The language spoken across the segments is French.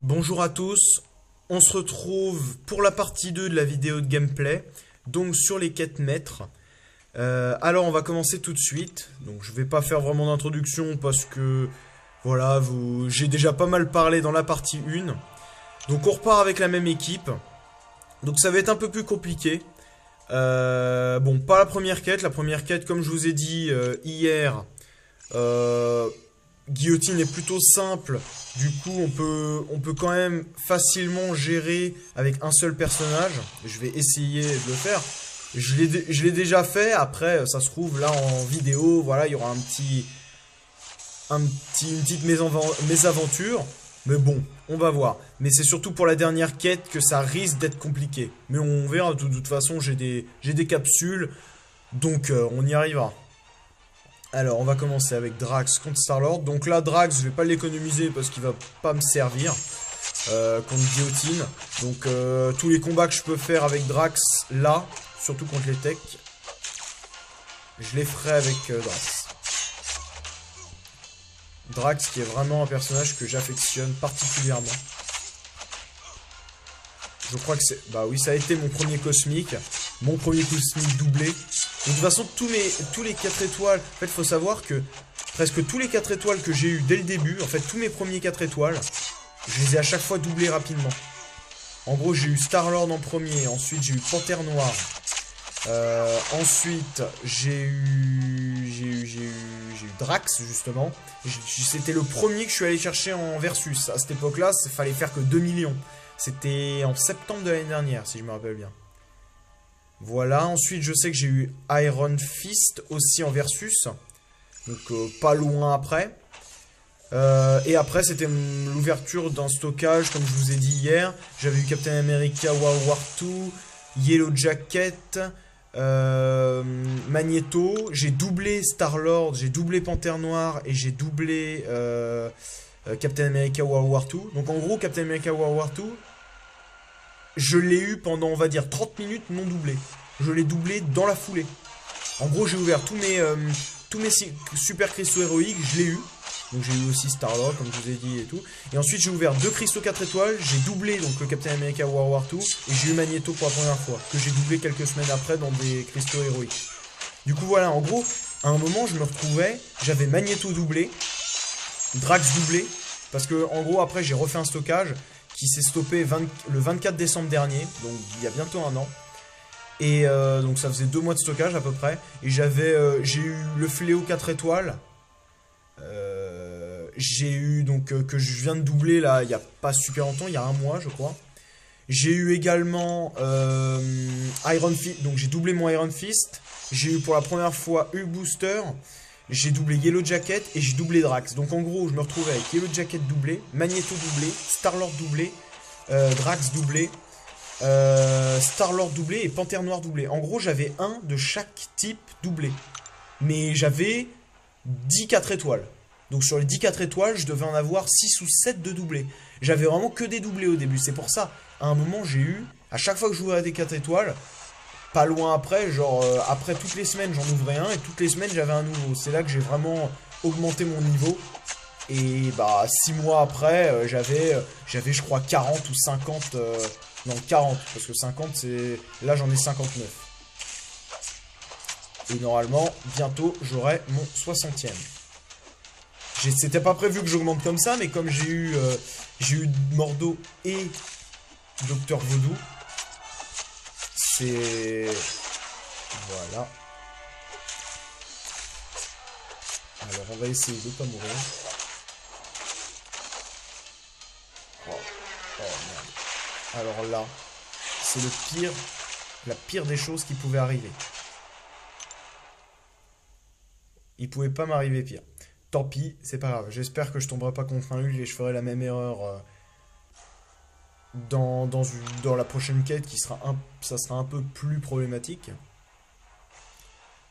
Bonjour à tous, on se retrouve pour la partie 2 de la vidéo de gameplay, donc sur les quêtes maîtres. Alors on va commencer tout de suite, donc je vais pas faire vraiment d'introduction parce que voilà, j'ai déjà pas mal parlé dans la partie 1. Donc on repart avec la même équipe, donc ça va être un peu plus compliqué. Bon, pas la première quête comme je vous ai dit hier, guillotine est plutôt simple. Du coup, on peut quand même facilement gérer avec un seul personnage. Je vais essayer de le faire. Je l'ai déjà fait. Après, ça se trouve là en vidéo. Voilà, il y aura une petite mésaventure. Mais bon, on va voir. Mais c'est surtout pour la dernière quête que ça risque d'être compliqué. Mais on verra. De toute façon, j'ai des capsules. Donc, on y arrivera. Alors, on va commencer avec Drax contre Star-Lord. Donc là, Drax, je vais pas l'économiser parce qu'il va pas me servir contre Guillotine. Donc, tous les combats que je peux faire avec Drax, là, surtout contre les techs, je les ferai avec Drax. Drax qui est vraiment un personnage que j'affectionne particulièrement. Je crois que c'est... Bah oui, ça a été mon premier cosmique. Mon premier cosmique doublé. De toute façon, tous les 4 étoiles... En fait, il faut savoir que presque tous les 4 étoiles que j'ai eu dès le début, en fait, tous mes premiers 4 étoiles, je les ai à chaque fois doublés rapidement. En gros, j'ai eu Star-Lord en premier. Ensuite, j'ai eu Panthère Noire. Ensuite, j'ai eu Drax, justement. C'était le premier que je suis allé chercher en Versus. À cette époque-là, il fallait faire que 2 millions. C'était en septembre de l'année dernière, si je me rappelle bien. Voilà, ensuite je sais que j'ai eu Iron Fist aussi en Versus. Donc pas loin après. Et après c'était l'ouverture d'un stockage, comme je vous ai dit hier. J'avais eu Captain America World War II, Yellow Jacket, Magneto. J'ai doublé Star-Lord, j'ai doublé Panthère Noire et j'ai doublé... Captain America World War II. Donc en gros, Captain America World War II, je l'ai eu pendant, on va dire, 30 minutes non doublé. Je l'ai doublé dans la foulée. En gros, j'ai ouvert tous mes super cristaux héroïques, je l'ai eu. Donc j'ai eu aussi Star-Lord, comme je vous ai dit et tout. Et ensuite, j'ai ouvert 2 cristaux 4 étoiles, j'ai doublé donc le Captain America World War II, et j'ai eu Magneto pour la première fois, que j'ai doublé quelques semaines après dans des cristaux héroïques. Du coup, voilà, en gros, à un moment, je me retrouvais, j'avais Magneto doublé, Drax doublé, parce que en gros après j'ai refait un stockage qui s'est stoppé le 24 décembre dernier, donc il y a bientôt un an. Et donc ça faisait 2 mois de stockage à peu près. Et j'ai eu le Fléau 4 étoiles. J'ai eu donc que je viens de doubler là il n'y a pas super longtemps, il y a un mois je crois. J'ai eu également Iron Fist, donc j'ai doublé mon Iron Fist. J'ai eu pour la première fois Hulk Booster. J'ai doublé Yellow Jacket et j'ai doublé Drax. Donc en gros, je me retrouvais avec Yellow Jacket doublé, Magneto doublé, Star-Lord doublé, Drax doublé, Star-Lord doublé et Panthère Noire doublé. En gros, j'avais un de chaque type doublé. Mais j'avais 10 4 étoiles. Donc sur les 10 4 étoiles, je devais en avoir 6 ou 7 de doublés. J'avais vraiment que des doublés au début. C'est pour ça, à un moment, j'ai eu, à chaque fois que je jouais à des 4 étoiles, pas loin après, genre après toutes les semaines j'en ouvrais un et toutes les semaines j'avais un nouveau. C'est là que j'ai vraiment augmenté mon niveau. Et bah 6 mois après j'avais je crois 40 ou 50, non 40 parce que 50 c'est... Là j'en ai 59. Et normalement bientôt j'aurai mon 60e. C'était pas prévu que j'augmente comme ça, mais comme j'ai eu Mordo et Docteur Voodoo, c'est... Voilà. Alors on va essayer de pas mourir. Oh, oh merde. Alors là, c'est la pire des choses qui pouvait arriver. Il pouvait pas m'arriver pire. Tant pis, c'est pas grave. J'espère que je tomberai pas contre un Hulk et je ferai la même erreur dans la prochaine quête qui sera ça sera un peu plus problématique.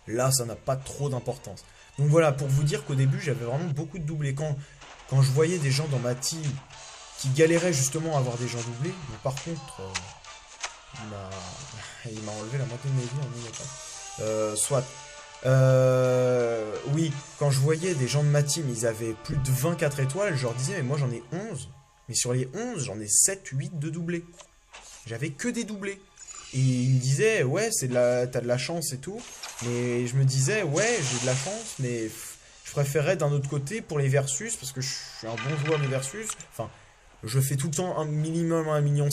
Là, ça n'a pas trop d'importance. Donc voilà, pour vous dire qu'au début, j'avais vraiment beaucoup de doublés. Quand je voyais des gens dans ma team qui galéraient justement à avoir des gens doublés, mais par contre, il m'a enlevé la moitié de mes vies en soit. Oui, quand je voyais des gens de ma team, ils avaient plus de 24 étoiles, je leur disais, mais moi j'en ai 11. Mais sur les 11, j'en ai 7, 8 de doublés. J'avais que des doublés. Et il me disait, ouais, t'as de la chance et tout. Mais je me disais, ouais, j'ai de la chance, mais je préférerais d'un autre côté pour les versus, parce que je suis un bon joueur de versus. Enfin, je fais tout le temps un minimum 1,5 million.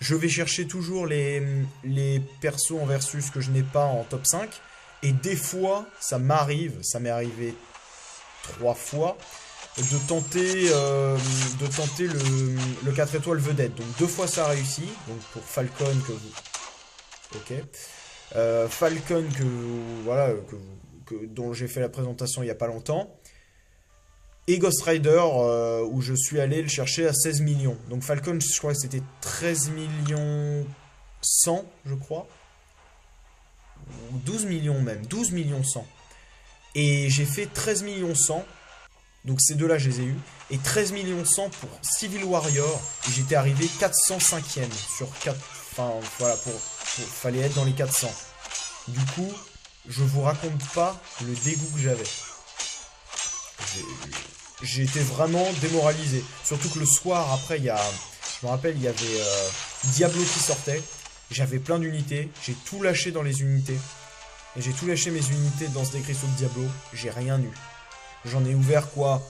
Je vais chercher toujours les persos en versus que je n'ai pas en top 5. Et des fois, ça m'est arrivé 3 fois, de tenter le 4 étoiles vedette. Donc 2 fois ça a réussi. Donc pour Falcon que vous... Ok. Falcon voilà, dont j'ai fait la présentation il n'y a pas longtemps. Et Ghost Rider, où je suis allé le chercher à 16 millions. Donc Falcon, je crois que c'était 13 millions 100, je crois. Ou 12 millions même, 12 millions 100. Et j'ai fait 13 millions 100. Donc ces deux-là, je les ai eus. Et 13 millions 100 pour Civil Warrior. Et j'étais arrivé 405e sur 4... Enfin, voilà, fallait être dans les 400. Du coup, je vous raconte pas le dégoût que j'avais. J'ai été vraiment démoralisé. Surtout que le soir, après, je me rappelle, il y avait Diablo qui sortait. J'avais plein d'unités. J'ai tout lâché dans les unités. Et j'ai tout lâché mes unités dans ce décristal de Diablo. J'ai rien eu. J'en ai ouvert quoi?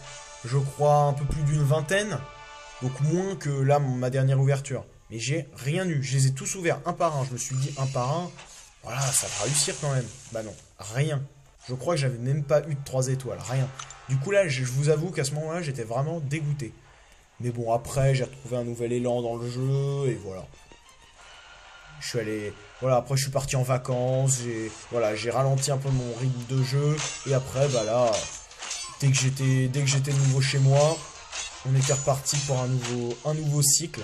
Je crois un peu plus d'une vingtaine. Donc moins que là, ma dernière ouverture. Mais j'ai rien eu. Je les ai tous ouverts un par un. Je me suis dit un par un. Voilà, ça va réussir quand même. Bah non, rien. Je crois que j'avais même pas eu de 3 étoiles. Rien. Du coup là, je vous avoue qu'à ce moment-là, j'étais vraiment dégoûté. Mais bon, après, j'ai retrouvé un nouvel élan dans le jeu. Et voilà. Je suis allé... Voilà, après je suis parti en vacances. J'ai ralenti un peu mon rythme de jeu. Et après, bah là... Dès que j'étais de nouveau chez moi, on était reparti pour un nouveau cycle.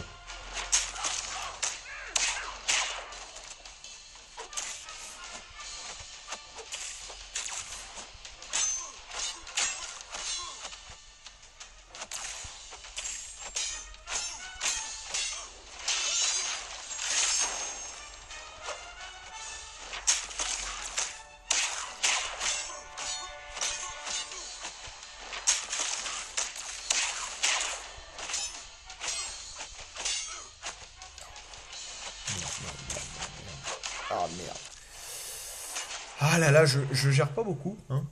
Ah merde. Ah là là, je gère pas beaucoup, hein.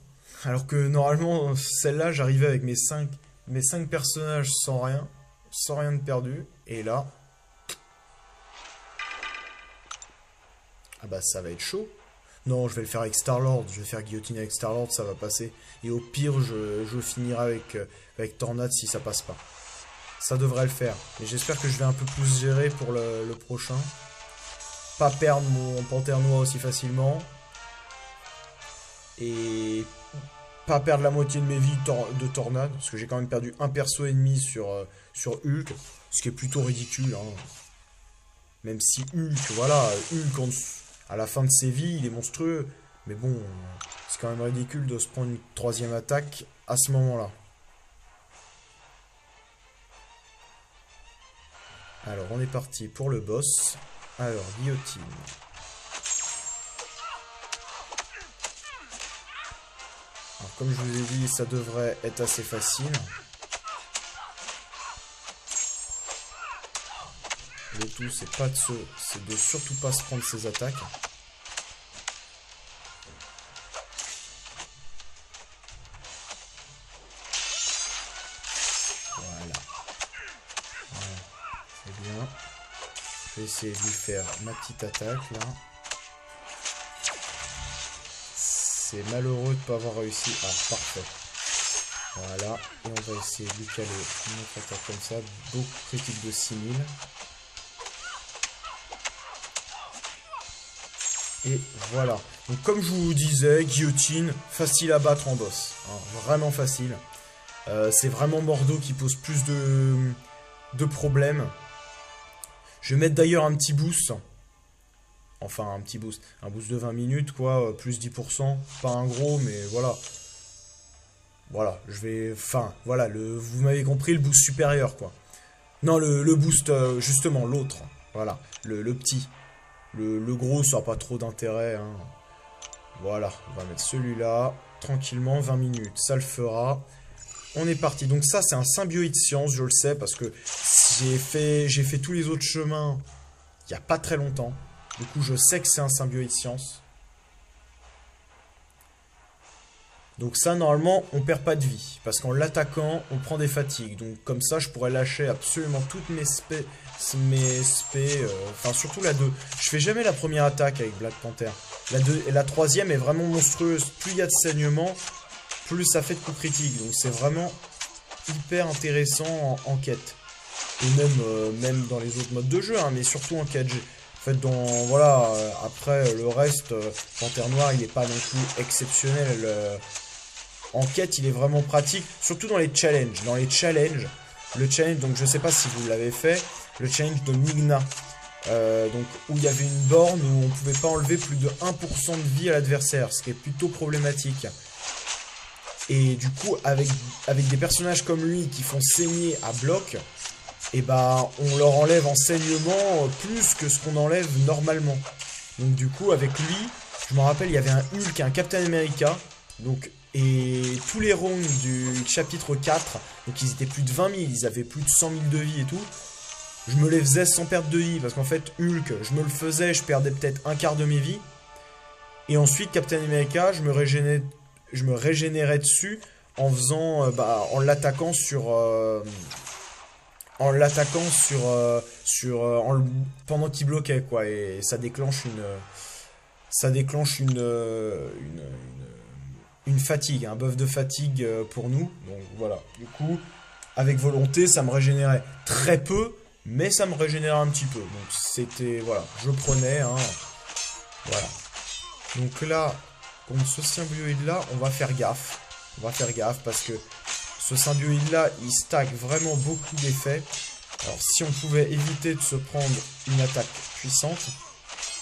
Alors que normalement, celle-là, j'arrivais avec mes 5 personnages sans rien de perdu. Et là... Ah bah ça va être chaud. Non, je vais le faire avec Star-Lord. Je vais faire guillotine avec Star-Lord, ça va passer. Et au pire, je finirai avec Tornade si ça passe pas. Ça devrait le faire. Et j'espère que je vais un peu plus gérer pour le prochain. Pas perdre mon panthère noir aussi facilement. Et pas perdre la moitié de mes vies de tornade. Parce que j'ai quand même perdu un perso ennemi sur Hulk. Ce qui est plutôt ridicule. Hein. Même si Hulk, voilà, Hulk à la fin de ses vies, il est monstrueux. Mais bon, c'est quand même ridicule de se prendre une 3e attaque à ce moment-là. Alors, on est parti pour le boss. Alors, guillotine. Alors, comme je vous ai dit, ça devrait être assez facile. Le tout, c'est de surtout pas se prendre ses attaques. Voilà. C'est bien. Je vais essayer de lui faire ma petite attaque là. C'est malheureux de ne pas avoir réussi. Ah, parfait. Voilà. Et on va essayer de lui caler une autre attaque comme ça. Beaucoup critique de 6000. Et voilà. Donc comme je vous disais, guillotine, facile à battre en boss. Hein, vraiment facile. C'est vraiment Mordo qui pose plus de problèmes. Je vais mettre d'ailleurs un petit boost. Enfin, un petit boost. Un boost de 20 minutes, quoi. Plus 10%. Pas un gros, mais voilà. Voilà, je vais... Enfin, voilà, vous m'avez compris, le boost supérieur, quoi. Non, le boost, justement, l'autre. Voilà, le petit. Le gros, ça n'a pas trop d'intérêt. Hein. Voilà, on va mettre celui-là. Tranquillement, 20 minutes, ça le fera. on est parti. Donc ça, c'est un symbioïde science, je le sais, parce que j'ai fait tous les autres chemins il n'y a pas très longtemps. Du coup, je sais que c'est un symbioïde science. Donc ça, normalement, on perd pas de vie. Parce qu'en l'attaquant, on prend des fatigues. Donc comme ça, je pourrais lâcher absolument toutes mes spé... Enfin, surtout la 2. Je fais jamais la première attaque avec Black Panther. La 2 et la troisième est vraiment monstrueuse. Plus il y a de saignement, plus ça fait de coups critiques. Donc c'est vraiment hyper intéressant en quête. Et même dans les autres modes de jeu, hein, mais surtout en 4G. En fait, voilà, après le reste, Panthère Noire, il n'est pas non plus exceptionnel. En quête, il est vraiment pratique, surtout dans les challenges. Le challenge, donc je sais pas si vous l'avez fait, le challenge de Migna. Donc, où il y avait une borne où on pouvait pas enlever plus de 1% de vie à l'adversaire, ce qui est plutôt problématique. Et du coup, avec des personnages comme lui qui font saigner à bloc, et bah on leur enlève en saignement plus que ce qu'on enlève normalement. Donc du coup, avec lui, je me rappelle, il y avait un Hulk et un Captain America. Donc, et tous les rounds du chapitre 4, donc ils étaient plus de 20 000, ils avaient plus de 100 000 de vie et tout. Je me les faisais sans perte de vie, parce qu'en fait, Hulk, je me le faisais, je perdais peut-être un quart de mes vies. Et ensuite, Captain America, je me régénérais dessus en faisant, en l'attaquant sur... pendant qu'il bloquait, quoi. Et ça déclenche une fatigue, un buff de fatigue pour nous. Donc voilà, du coup, avec volonté, ça me régénérait très peu, mais ça me régénérait un petit peu. Donc c'était, voilà, je prenais, hein, voilà. Donc là, contre ce symbioïde-là, on va faire gaffe. On va faire gaffe parce que ce symbioïde-là, il stack vraiment beaucoup d'effets. Alors si on pouvait éviter de se prendre une attaque puissante,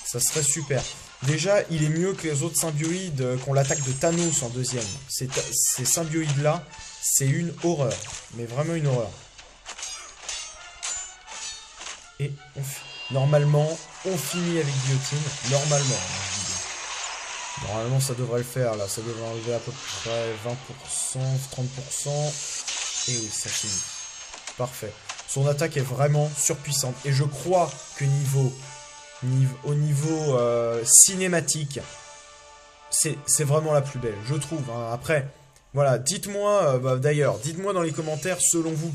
ça serait super. Déjà, il est mieux que les autres symbioïdes qu'on l'attaque de Thanos en deuxième. Ces symbioïdes-là, c'est une horreur. Mais vraiment une horreur. Et normalement, on finit avec guillotine. Normalement. Normalement, ça devrait le faire. Là, ça devrait enlever à peu près 20%, 30%. Et oui, ça finit. Parfait. Son attaque est vraiment surpuissante. Et je crois que au niveau cinématique, c'est vraiment la plus belle, je trouve. Hein. Après, voilà, dites-moi, d'ailleurs, dites-moi dans les commentaires, selon vous,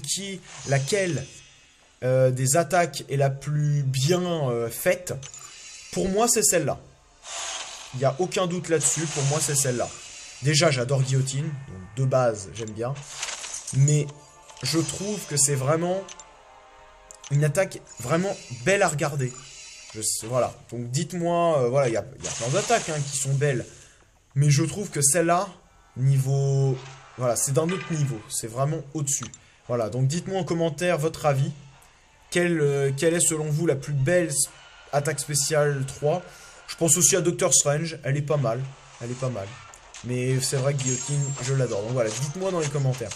laquelle des attaques est la plus bien faite. Pour moi, c'est celle-là. Il n'y a aucun doute là-dessus, pour moi, c'est celle-là. Déjà, j'adore Guillotine, donc de base, j'aime bien. Mais je trouve que c'est vraiment une attaque vraiment belle à regarder. Voilà, donc dites-moi, voilà, il y a plein d'attaques hein, qui sont belles. Mais je trouve que celle-là, niveau... Voilà, c'est d'un autre niveau, c'est vraiment au-dessus. Voilà, donc dites-moi en commentaire votre avis. Quelle est selon vous la plus belle attaque spéciale 3? Je pense aussi à Doctor Strange, elle est pas mal. Elle est pas mal. Mais c'est vrai que Guillotine, je l'adore. Donc voilà, dites-moi dans les commentaires.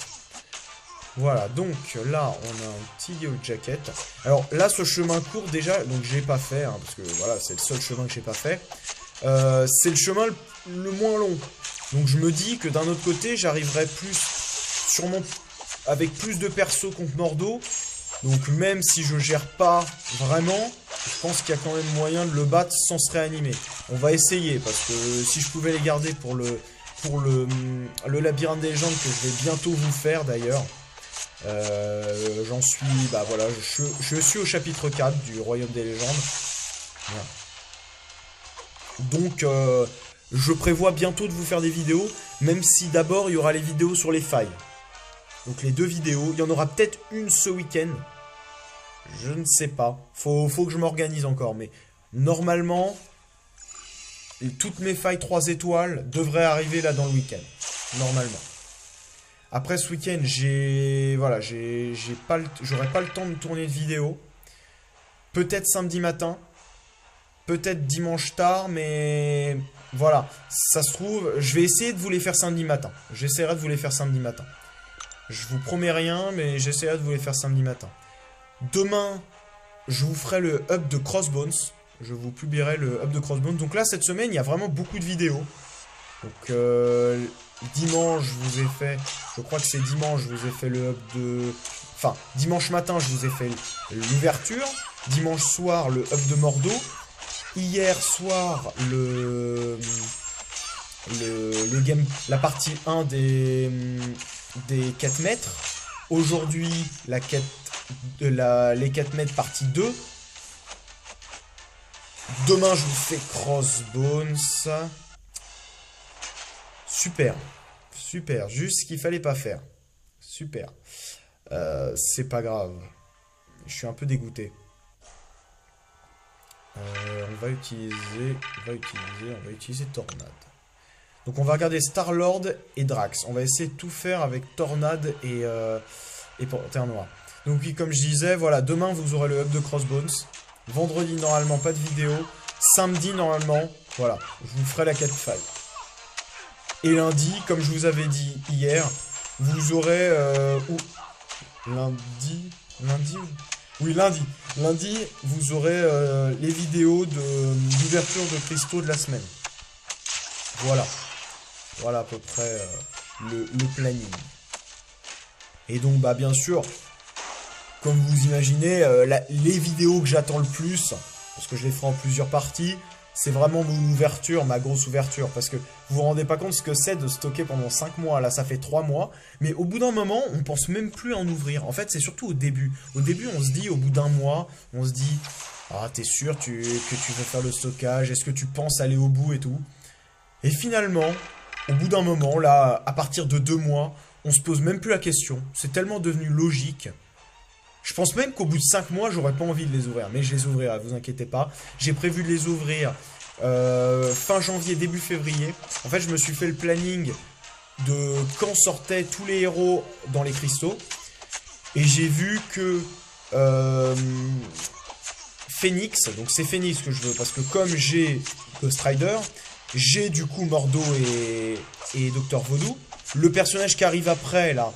Voilà, donc là, on a un petit Yellow Jacket. Alors là, ce chemin court, déjà, donc j'ai pas fait, hein, parce que voilà, c'est le seul chemin que j'ai pas fait. C'est le chemin le moins long. Donc je me dis que d'un autre côté, j'arriverai sûrement avec plus de persos contre Mordo. Donc même si je gère pas vraiment, je pense qu'il y a quand même moyen de le battre sans se réanimer. On va essayer, parce que si je pouvais les garder pour le labyrinthe des légendes que je vais bientôt vous faire d'ailleurs. J'en suis, voilà, je suis au chapitre 4 du Royaume des légendes. Voilà. Donc je prévois bientôt de vous faire des vidéos, même si d'abord il y aura les vidéos sur les failles. Donc les 2 vidéos, il y en aura peut-être une ce week-end. Je ne sais pas. Faut que je m'organise encore. Mais normalement, toutes mes failles 3 étoiles devraient arriver là dans le week-end. Normalement. Après ce week-end, j'aurai pas le temps de tourner de vidéo. Peut-être samedi matin. Peut-être dimanche tard. Mais voilà. Ça se trouve, je vais essayer de vous les faire samedi matin. J'essaierai de vous les faire samedi matin. Je vous promets rien, mais j'essaierai de vous les faire samedi matin. Demain, je vous ferai le hub de Crossbones. Je vous publierai le hub de Crossbones. Donc là, cette semaine, il y a vraiment beaucoup de vidéos. Donc dimanche, je vous ai fait... Je crois que c'est dimanche, je vous ai fait le up de... Enfin, dimanche matin, je vous ai fait l'ouverture. Dimanche soir, le up de Mordo. Hier soir, la partie 1 des 4 mètres. Aujourd'hui, les 4 mètres partie 2. Demain, je vous fais Crossbones. Super. Super. Juste ce qu'il fallait pas faire. Super. C'est pas grave. Je suis un peu dégoûté. On va utiliser Tornade. Donc on va regarder Star-Lord et Drax. On va essayer de tout faire avec Tornade et Panthère Noire. Donc oui, comme je disais, voilà, demain vous aurez le up de Crossbones. Vendredi, normalement, pas de vidéo. Samedi, normalement, voilà, je vous ferai la 4 failles. Et lundi, comme je vous avais dit hier, vous aurez... Lundi, vous aurez les vidéos d'ouverture de cristaux de la semaine. Voilà. Voilà à peu près le planning. Et donc, bah, bien sûr, comme vous imaginez, les vidéos que j'attends le plus, parce que je les ferai en plusieurs parties, c'est vraiment mon ouverture, ma grosse ouverture. Parce que vous vous rendez pas compte ce que c'est de stocker pendant 5 mois. Là, ça fait 3 mois. Mais au bout d'un moment, on pense même plus à en ouvrir. En fait, c'est surtout au début. Au début, on se dit, au bout d'un mois, on se dit, ah, t'es sûr que tu veux faire le stockage? Est-ce que tu penses aller au bout et tout? Et finalement, au bout d'un moment, là, à partir de 2 mois, on se pose même plus la question. C'est tellement devenu logique. Je pense même qu'au bout de 5 mois, j'aurais pas envie de les ouvrir. Mais je les ouvrirai, vous inquiétez pas. J'ai prévu de les ouvrir fin janvier, début février. En fait, je me suis fait le planning de quand sortaient tous les héros dans les cristaux. Et j'ai vu que Phoenix, donc c'est Phoenix que je veux. Parce que comme j'ai Ghost Rider, j'ai du coup Mordo et Dr. Voodoo. Le personnage qui arrive après, là,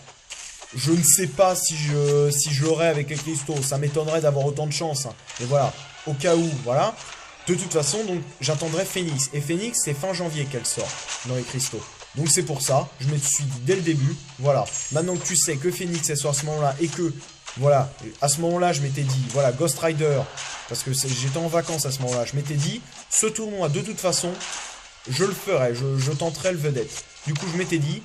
je ne sais pas si je l'aurai avec les cristaux. Ça m'étonnerait d'avoir autant de chance. Hein. Mais voilà, au cas où, voilà. De toute façon, donc j'attendrai Phoenix. Et Phoenix, c'est fin janvier qu'elle sort dans les cristaux. Donc c'est pour ça, je me suis dit dès le début, voilà. Maintenant que tu sais que Phoenix, elle sort à ce moment-là et que, voilà, à ce moment-là, je m'étais dit, voilà, Ghost Rider, parce que j'étais en vacances à ce moment-là, je m'étais dit, ce tournoi, de toute façon, je le ferai, je tenterai le vedette. Du coup, je m'étais dit,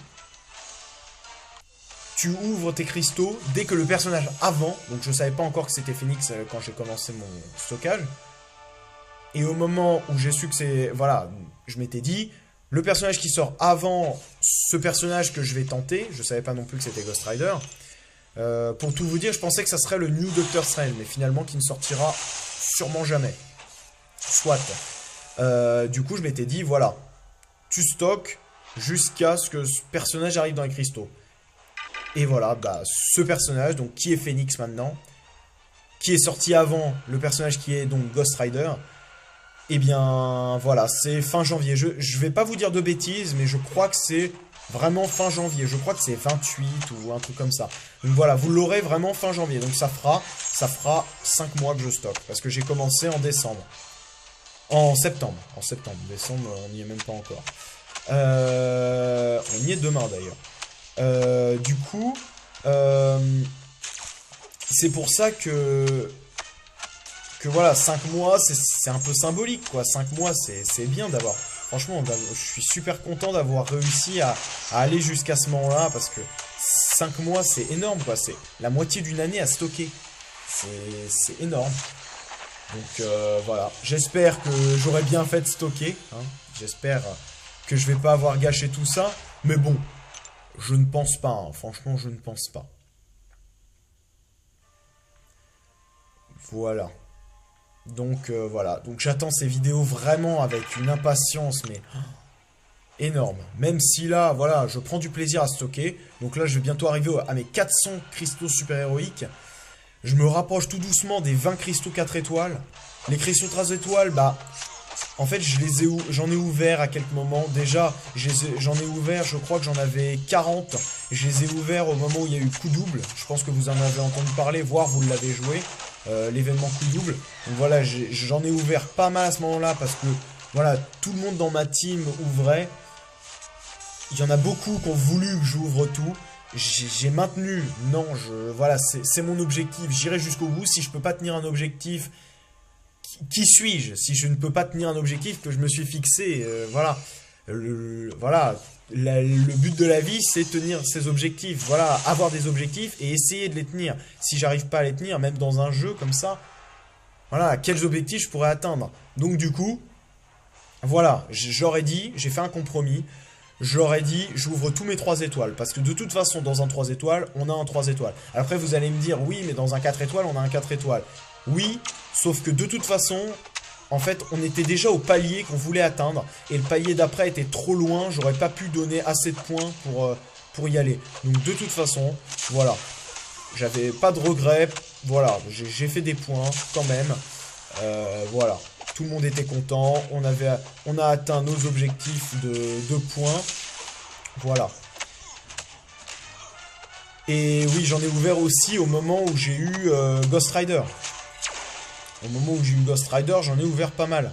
tu ouvres tes cristaux dès que le personnage avant, donc je savais pas encore que c'était Phoenix quand j'ai commencé mon stockage, et au moment où j'ai su que c'est, voilà, je m'étais dit, le personnage qui sort avant ce personnage que je vais tenter, je savais pas non plus que c'était Ghost Rider, pour tout vous dire, je pensais que ça serait le New Doctor Strange, mais finalement qui ne sortira sûrement jamais. Soit. Du coup, je m'étais dit, voilà, tu stockes jusqu'à ce que ce personnage arrive dans les cristaux. Et voilà, bah, ce personnage, donc qui est Phoenix maintenant, qui est sorti avant le personnage qui est donc Ghost Rider, et bien voilà, c'est fin janvier. Je vais pas vous dire de bêtises, mais je crois que c'est vraiment fin janvier. Je crois que c'est 28 ou un truc comme ça. Donc voilà, vous l'aurez vraiment fin janvier. Donc ça fera 5 mois que je stocke, parce que j'ai commencé en décembre. En septembre. Décembre, on n'y est même pas encore. On y est demain d'ailleurs. Du coup, c'est pour ça que voilà, 5 mois, c'est un peu symbolique, quoi. 5 mois, c'est bien d'avoir... Franchement, je suis super content d'avoir réussi à aller jusqu'à ce moment-là, parce que 5 mois, c'est énorme, quoi. C'est la moitié d'une année à stocker. C'est énorme. Donc, voilà. J'espère que j'aurai bien fait de stocker. Hein. J'espère que je vais pas avoir gâché tout ça. Mais bon, je ne pense pas. Hein. Franchement, je ne pense pas. Voilà. Donc voilà, donc j'attends ces vidéos vraiment avec une impatience, mais énorme. Même si là, voilà, je prends du plaisir à stocker. Donc là, je vais bientôt arriver à mes 400 cristaux super-héroïques. Je me rapproche tout doucement des 20 cristaux 4 étoiles. Les cristaux 3 étoiles, bah, en fait, j'en ai ouvert à quelques moments. Déjà, j'en ai ouvert, je crois que j'en avais 40. Je les ai ouverts au moment où il y a eu coup double. Je pense que vous en avez entendu parler, voire vous l'avez joué. L'événement coup double. Donc voilà, j'en ai ouvert pas mal à ce moment-là parce que voilà, tout le monde dans ma team ouvrait. Il y en a beaucoup qui ont voulu que j'ouvre tout. J'ai maintenu. Non, voilà, c'est mon objectif. J'irai jusqu'au bout. Si je peux pas tenir un objectif, qui suis-je? Si je ne peux pas tenir un objectif que je me suis fixé, voilà. Voilà. Le but de la vie, c'est tenir ses objectifs. Voilà, avoir des objectifs et essayer de les tenir. Si j'arrive pas à les tenir, même dans un jeu comme ça, voilà, quels objectifs je pourrais atteindre. Donc du coup, voilà, j'aurais dit, j'ai fait un compromis. J'aurais dit, j'ouvre tous mes 3 étoiles. Parce que de toute façon, dans un 3 étoiles, on a un 3 étoiles. Après, vous allez me dire, oui, mais dans un 4 étoiles, on a un 4 étoiles. Oui, sauf que de toute façon, en fait, on était déjà au palier qu'on voulait atteindre. Et le palier d'après était trop loin. J'aurais pas pu donner assez de points pour y aller. Donc de toute façon, voilà. J'avais pas de regrets. Voilà, j'ai fait des points quand même. Voilà. Tout le monde était content. On a atteint nos objectifs de points. Voilà. Et oui, j'en ai ouvert aussi au moment où j'ai eu Ghost Rider. Au moment où j'ai eu Ghost Rider, j'en ai ouvert pas mal.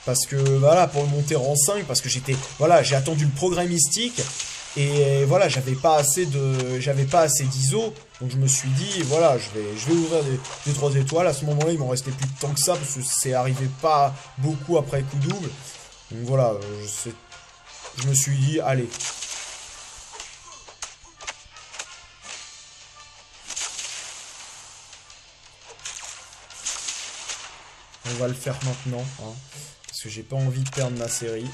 Parce que, voilà, pour le monter rang 5, parce que voilà, j'ai attendu le progrès mystique. Et voilà, j'avais pas assez d'ISO. Donc je me suis dit, voilà, je vais ouvrir des 3 étoiles. À ce moment-là, il m'en restait plus de temps que ça, parce que c'est arrivé pas beaucoup après coup double. Donc voilà, je me suis dit, allez. On va le faire maintenant, hein, parce que j'ai pas envie de perdre ma série.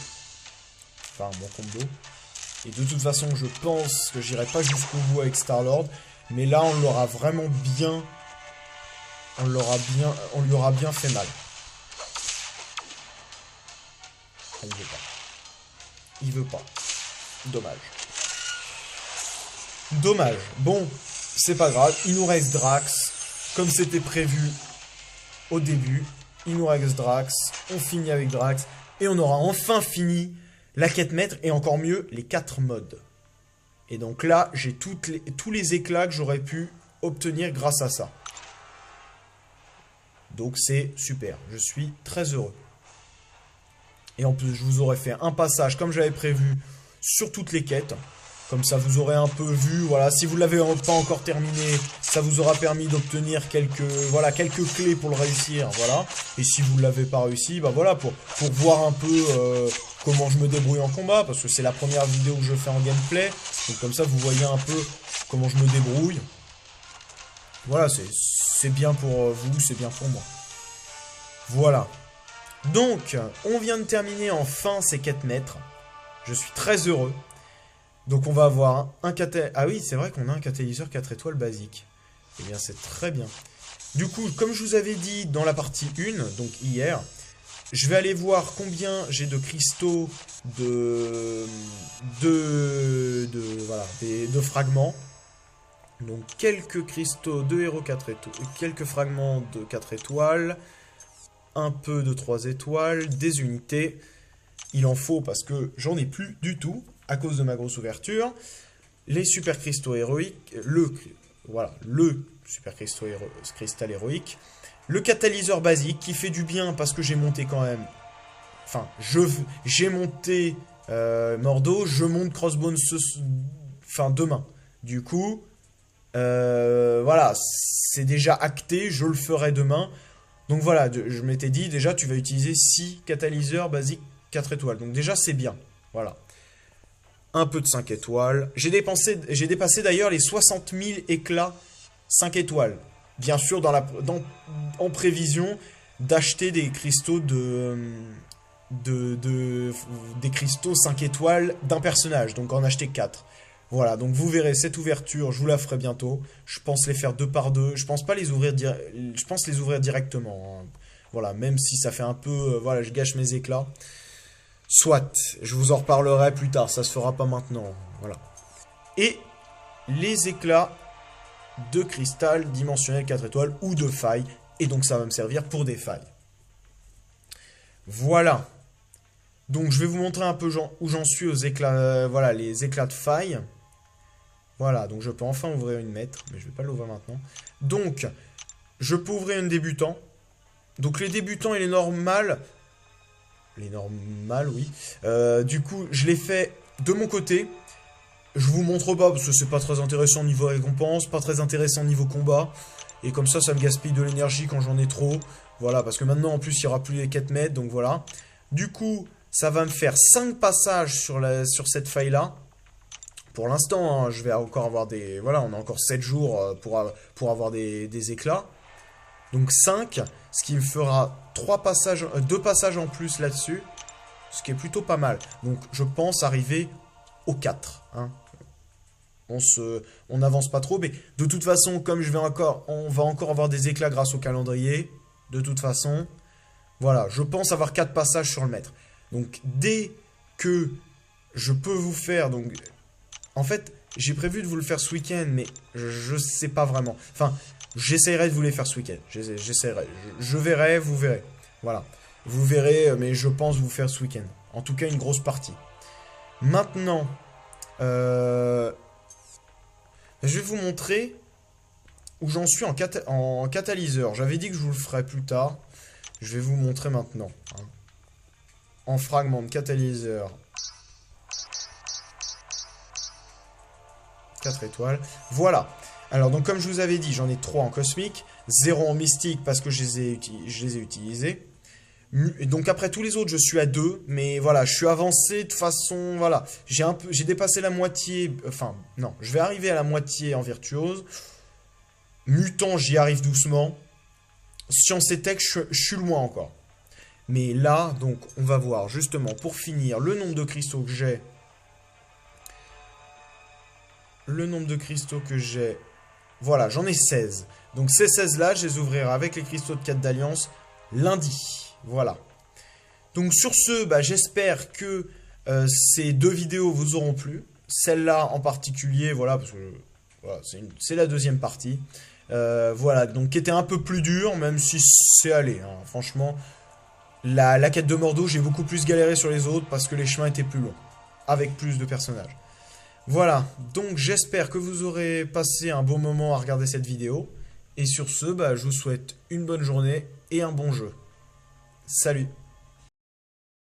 Enfin, mon combo. Et de toute façon, je pense que j'irai pas jusqu'au bout avec Star-Lord. Mais là, on l'aura vraiment bien... On lui aura bien fait mal. Ah, il veut pas. Il veut pas. Dommage. Dommage. Bon, c'est pas grave. Il nous reste Drax. Comme c'était prévu au début. Il nous reste Drax. On finit avec Drax. Et on aura enfin fini la quête maître. Et encore mieux, les 4 modes. Et donc là, j'ai tous les éclats que j'aurais pu obtenir grâce à ça. Donc c'est super. Je suis très heureux. Et en plus, je vous aurais fait un passage comme j'avais prévu sur toutes les quêtes. Comme ça, vous aurez un peu vu. Voilà, si vous ne l'avez pas encore terminé, ça vous aura permis d'obtenir quelques clés pour le réussir. Voilà. Et si vous ne l'avez pas réussi, bah voilà, pour voir un peu comment je me débrouille en combat. Parce que c'est la première vidéo que je fais en gameplay. Donc comme ça, vous voyez un peu comment je me débrouille. Voilà, c'est bien pour vous, c'est bien pour moi. Voilà. Donc, on vient de terminer enfin ces quêtes maîtres. Je suis très heureux. Donc on va avoir un catalyseur... Ah oui, c'est vrai qu'on a un catalyseur 4 étoiles basique. Eh bien, c'est très bien. Du coup, comme je vous avais dit dans la partie 1, donc hier, je vais aller voir combien j'ai de cristaux de fragments. Donc quelques cristaux de héros 4 étoiles, quelques fragments de 4 étoiles, un peu de 3 étoiles, des unités. Il en faut parce que j'en ai plus du tout à cause de ma grosse ouverture. Les super cristaux héroïques, le super cristal héroïque, le catalyseur basique qui fait du bien parce que j'ai monté quand même. Enfin, j'ai monté Mordo, je monte Crossbones demain. Du coup, voilà, c'est déjà acté, je le ferai demain. Donc voilà, je m'étais dit déjà tu vas utiliser 6 catalyseurs basiques 4 étoiles. Donc déjà c'est bien. Voilà. Un peu de 5 étoiles. J'ai dépassé d'ailleurs les 60 000 éclats 5 étoiles. Bien sûr en prévision d'acheter des cristaux des cristaux 5 étoiles d'un personnage. Donc en acheter 4. Voilà, donc vous verrez cette ouverture, je vous la ferai bientôt. Je pense les faire 2 par 2. Je pense pas les ouvrir je pense les ouvrir directement. Hein. Voilà, même si ça fait un peu voilà, je gâche mes éclats. Soit, je vous en reparlerai plus tard, ça se fera pas maintenant. Voilà. Et les éclats de cristal dimensionnel 4 étoiles ou de failles. Et donc ça va me servir pour des failles. Voilà. Donc je vais vous montrer un peu où j'en suis aux éclats, voilà, les éclats de failles. Voilà, donc je peux enfin ouvrir une maître, mais je ne vais pas l'ouvrir maintenant. Donc, je peux ouvrir une débutant. Donc les débutants et les normales... Les normales, oui. Du coup, je les fais de mon côté. Je vous montre pas parce que c'est pas très intéressant niveau récompense, pas très intéressant niveau combat. Et comme ça me gaspille de l'énergie quand j'en ai trop. Voilà, parce que maintenant en plus il n'y aura plus les quêtes maîtres, donc voilà. Du coup, ça va me faire 5 passages sur cette faille-là. Pour l'instant, hein, je vais encore avoir des... Voilà, on a encore 7 jours pour avoir des éclats. Donc 5, ce qui me fera 2 passages en plus là-dessus. Ce qui est plutôt pas mal. Donc je pense arriver aux 4. Hein. On n'avance pas trop, mais de toute façon, comme on va encore avoir des éclats grâce au calendrier, de toute façon, voilà, je pense avoir 4 passages sur le maître. Donc, dès que je peux vous faire, donc, en fait, j'ai prévu de vous le faire ce week-end, mais je sais pas vraiment. Enfin, j'essaierai de vous les faire ce week-end, j'essaierai, je verrai, vous verrez, voilà. Vous verrez, mais je pense vous faire ce week-end. En tout cas, une grosse partie. Maintenant, je vais vous montrer où j'en suis en catalyseur. J'avais dit que je vous le ferais plus tard. Je vais vous montrer maintenant. Hein. En fragment de catalyseur. 4 étoiles. Voilà. Alors, donc comme je vous avais dit, j'en ai 3 en cosmique. 0 en mystique parce que je les ai utilisés. Et donc après tous les autres, je suis à 2. Mais voilà, je suis avancé de façon... Voilà. J'ai dépassé la moitié... Enfin, non. Je vais arriver à la moitié en virtuose. Mutant, j'y arrive doucement. Science et tech, je suis loin encore. Mais là, donc, on va voir justement, pour finir, le nombre de cristaux que j'ai. Le nombre de cristaux que j'ai. Voilà, j'en ai 16. Donc ces 16-là, je les ouvrirai avec les cristaux de 4 d'alliance lundi. Voilà. Donc sur ce, bah, j'espère que ces 2 vidéos vous auront plu. Celle-là en particulier, voilà, parce que voilà, c'est la deuxième partie. Voilà, donc qui était un peu plus dur, même si c'est allé. Hein. Franchement, la quête de Mordo, j'ai beaucoup plus galéré sur les autres parce que les chemins étaient plus longs, avec plus de personnages. Voilà, donc j'espère que vous aurez passé un bon moment à regarder cette vidéo. Et sur ce, bah, je vous souhaite une bonne journée et un bon jeu. Salut!